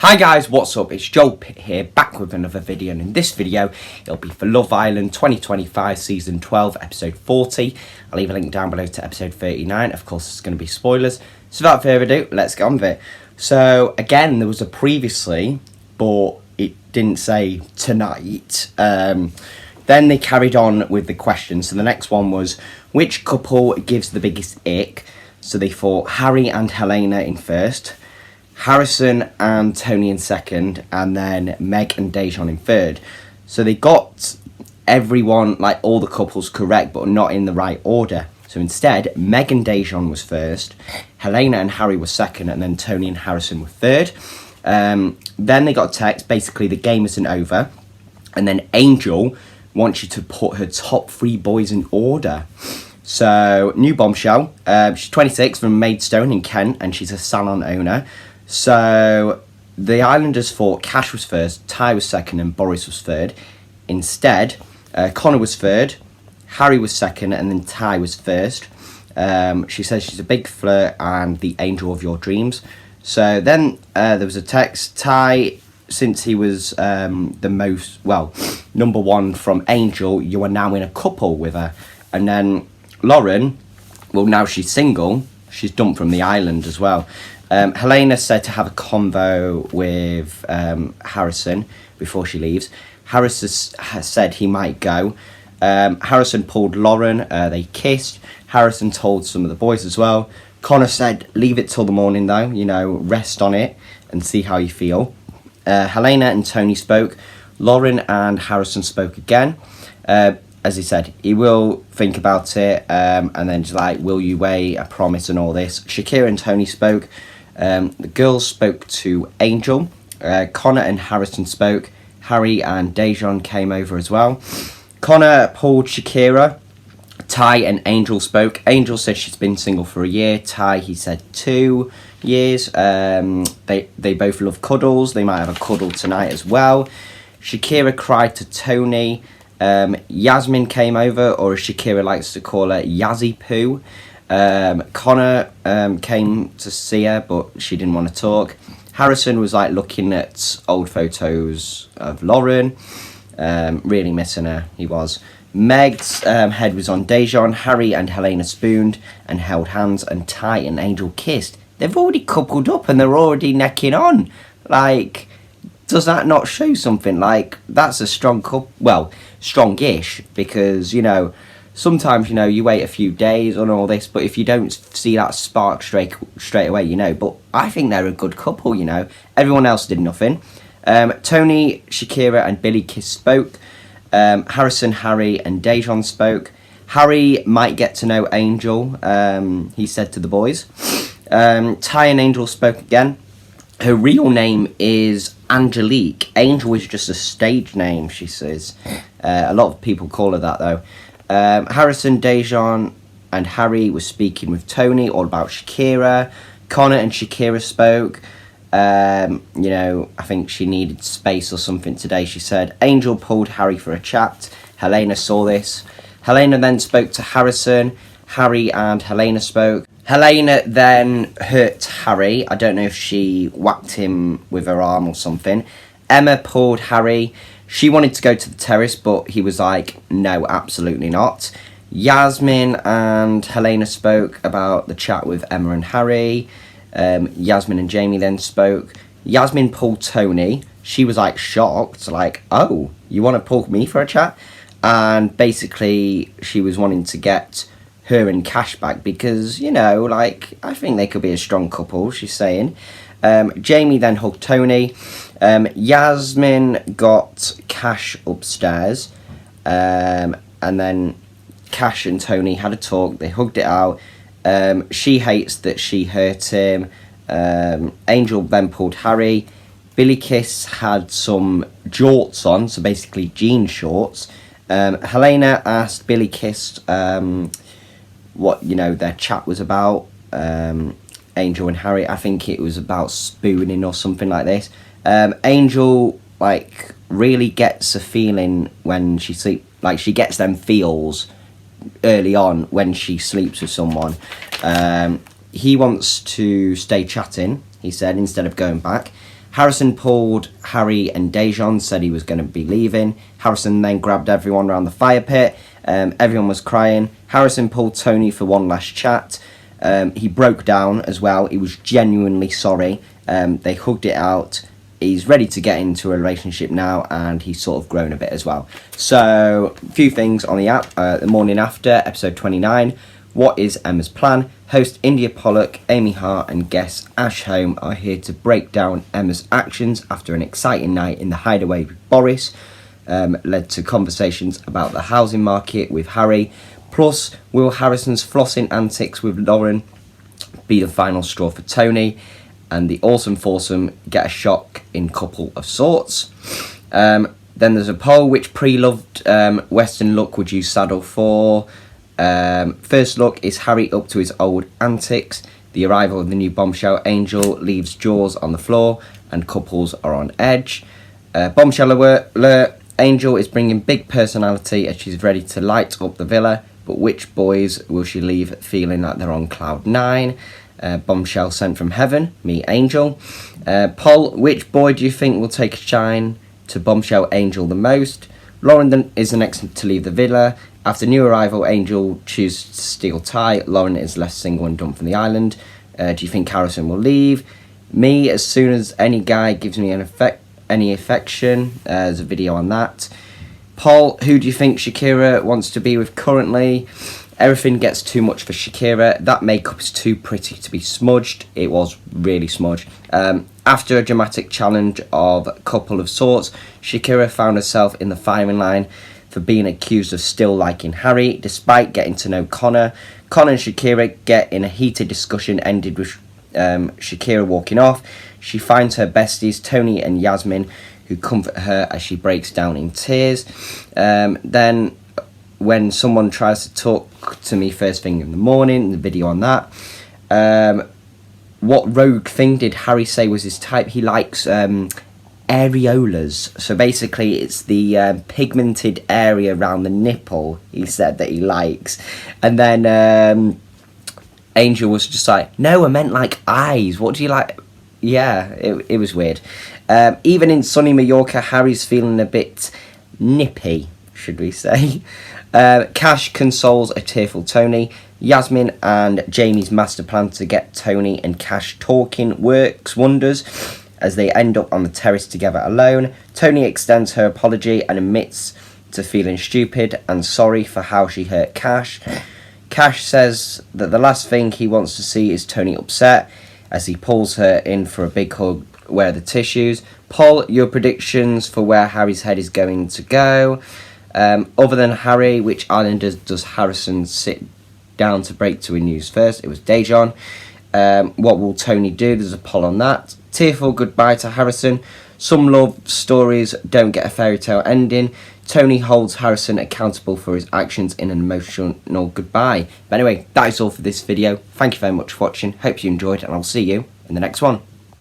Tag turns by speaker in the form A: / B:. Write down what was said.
A: Hi guys, what's up? It's Joel Pitt here, back with another video, and in this video, it'll be for Love Island 2025 Season 12, Episode 40. I'll leave a link down below to Episode 39. Of course, it's going to be spoilers. So without further ado, let's get on with it. So, again, there was a previously, but it didn't say tonight. Then they carried on with the questions. So the next one was, which couple gives the biggest ick? So they thought Harry and Helena in first, Harrison and Tony in second, and then Meg and Dejan in third. So they got everyone, like all the couples, correct, but not in the right order. So instead, Meg and Dejan was first, Helena and Harry were second, and then Tony and Harrison were third. Then they got a text, basically the game isn't over, and then Angel wants you to put her top 3 boys in order. So, new bombshell, she's 26 from Maidstone in Kent, and she's a salon owner. So, the Islanders thought Cash was first, Ty was second, and Boris was third. Instead, Connor was third, Harry was second, and then Ty was first. She says she's a big flirt and the angel of your dreams. So then there was a text, Ty, since he was number one from Angel, you are now in a couple with her. And then Lauren, well, now she's single, she's dumped from the island as well. Helena said to have a convo with Harrison before she leaves. Harrison has said he might go. Harrison pulled Lauren, they kissed. Harrison told some of the boys as well. Connor said, leave it till the morning though, you know, rest on it and see how you feel. Helena and Tony spoke. Lauren and Harrison spoke again. As he said, he will think about it, and then just like, will you wait, I promise, and all this. Shakira and Tony spoke. The girls spoke to Angel. Connor and Harrison spoke. Harry and Dejan came over as well. Connor pulled Shakira. Ty and Angel spoke. Angel said she's been single for a year. Ty, he said 2 years. They both love cuddles. They might have a cuddle tonight as well. Shakira cried to Tony. Yasmin came over, or as Shakira likes to call her, Yazzie Poo. Connor came to see her, but she didn't want to talk. Harrison was like looking at old photos of Lauren, really missing her, he was. Meg's head was on Dejan. Harry and Helena spooned and held hands, and Ty and Angel kissed. They've already coupled up and they're already necking on. Like, does that not show something? Like, that's a strong couple, well, strongish, because, you know, sometimes, you know, you wait a few days on all this, but if you don't see that spark straight away, you know, but I think they're a good couple, you know. Everyone else did nothing. Tony, Shakira and Billy Kiss spoke. Harrison, Harry and Dejan spoke. Harry might get to know Angel, he said to the boys. Ty and Angel spoke again. Her real name is Angelique. Angel is just a stage name, she says. A lot of people call her that, though. Harrison, Dejan and Harry were speaking with Tony all about Shakira. Connor and Shakira spoke. You know, I think she needed space or something today, she said. Angel pulled Harry for a chat. Helena saw this. Helena then spoke to Harrison. Harry and Helena spoke. Helena then hurt Harry. I don't know if she whacked him with her arm or something. Emma pulled Harry. She wanted to go to the terrace, but he was like, no, absolutely not. Yasmin and Helena spoke about the chat with Emma and Harry. Yasmin and Jamie then spoke. Yasmin pulled Tony. She was like shocked, like, oh, you want to pull me for a chat? And basically she was wanting to get her and Cash back because, you know, like, I think they could be a strong couple, she's saying. Jamie then hugged Tony. Yasmin got Cash upstairs. And then Cash and Tony had a talk. They hugged it out. She hates that she hurt him. Angel then pulled Harry. Billy Kiss had some jorts on, so basically jean shorts. Helena asked Billy Kiss what, you know, their chat was about. Angel and Harry, I think it was about spooning or something like this. Angel, like, really gets a feeling when she sleeps, like, she gets them feels early on when she sleeps with someone. He wants to stay chatting, he said, instead of going back. Harrison pulled Harry and Dejan, said he was going to be leaving. Harrison then grabbed everyone around the fire pit. Everyone was crying. Harrison pulled Tony for one last chat. He broke down as well. He was genuinely sorry. They hugged it out. He's ready to get into a relationship now, and he's sort of grown a bit as well. So, a few things on the app. The morning after, episode 29. What is Emma's plan? Host India Pollock, Amy Hart and guest Ash Home are here to break down Emma's actions after an exciting night in the hideaway with Boris. Led to conversations about the housing market with Harry. Plus, will Harrison's flossing antics with Lauren be the final straw for Tony? And the awesome foursome get a shock in couple of sorts. Then there's a poll: which pre-loved Western look would you saddle for? First look, is Harry up to his old antics? The arrival of the new bombshell Angel leaves Jaws on the floor and couples are on edge. Bombshell alert, Angel is bringing big personality as she's ready to light up the villa, but which boys will she leave feeling like they're on cloud 9? Bombshell sent from heaven, meet Angel. Poll, which boy do you think will take a shine to Bombshell Angel the most? Lauren is the next to leave the villa. After new arrival, Angel chooses to steal Ty. Lauren is left single and dumped from the island. Do you think Harrison will leave? Me, as soon as any guy gives me any affection. There's a video on that. Paul, who do you think Shakira wants to be with currently? Everything gets too much for Shakira. That makeup is too pretty to be smudged. It was really smudged. After a dramatic challenge of a couple of sorts, Shakira found herself in the firing line for being accused of still liking Harry, despite getting to know Connor. Connor and Shakira get in a heated discussion, ended with Shakira walking off. She finds her besties, Tony and Yasmin, who comfort her as she breaks down in tears. Then when someone tries to talk to me first thing in the morning, the video on that. What rogue thing did Harry say was his type? He likes areolas. So basically it's the pigmented area around the nipple, he said that he likes. And then Angel was just like, no, I meant like eyes. What do you like? Yeah, it was weird. Even in sunny Mallorca, Harry's feeling a bit nippy, should we say. Cash consoles a tearful Tony. Yasmin and Jamie's master plan to get Tony and Cash talking works wonders as they end up on the terrace together alone. Tony extends her apology and admits to feeling stupid and sorry for how she hurt Cash. Cash says that the last thing he wants to see is Tony upset as he pulls her in for a big hug. Where are the tissues? Paul, your predictions for where Harry's head is going to go. Other than Harry, which islanders does Harrison sit down to break to in news first? It was Dejan. What will Tony do? There's a poll on that. Tearful goodbye to Harrison. Some love stories don't get a fairy tale ending. Tony holds Harrison accountable for his actions in an emotional goodbye. But anyway, that is all for this video. Thank you very much for watching. Hope you enjoyed, and I'll see you in the next one.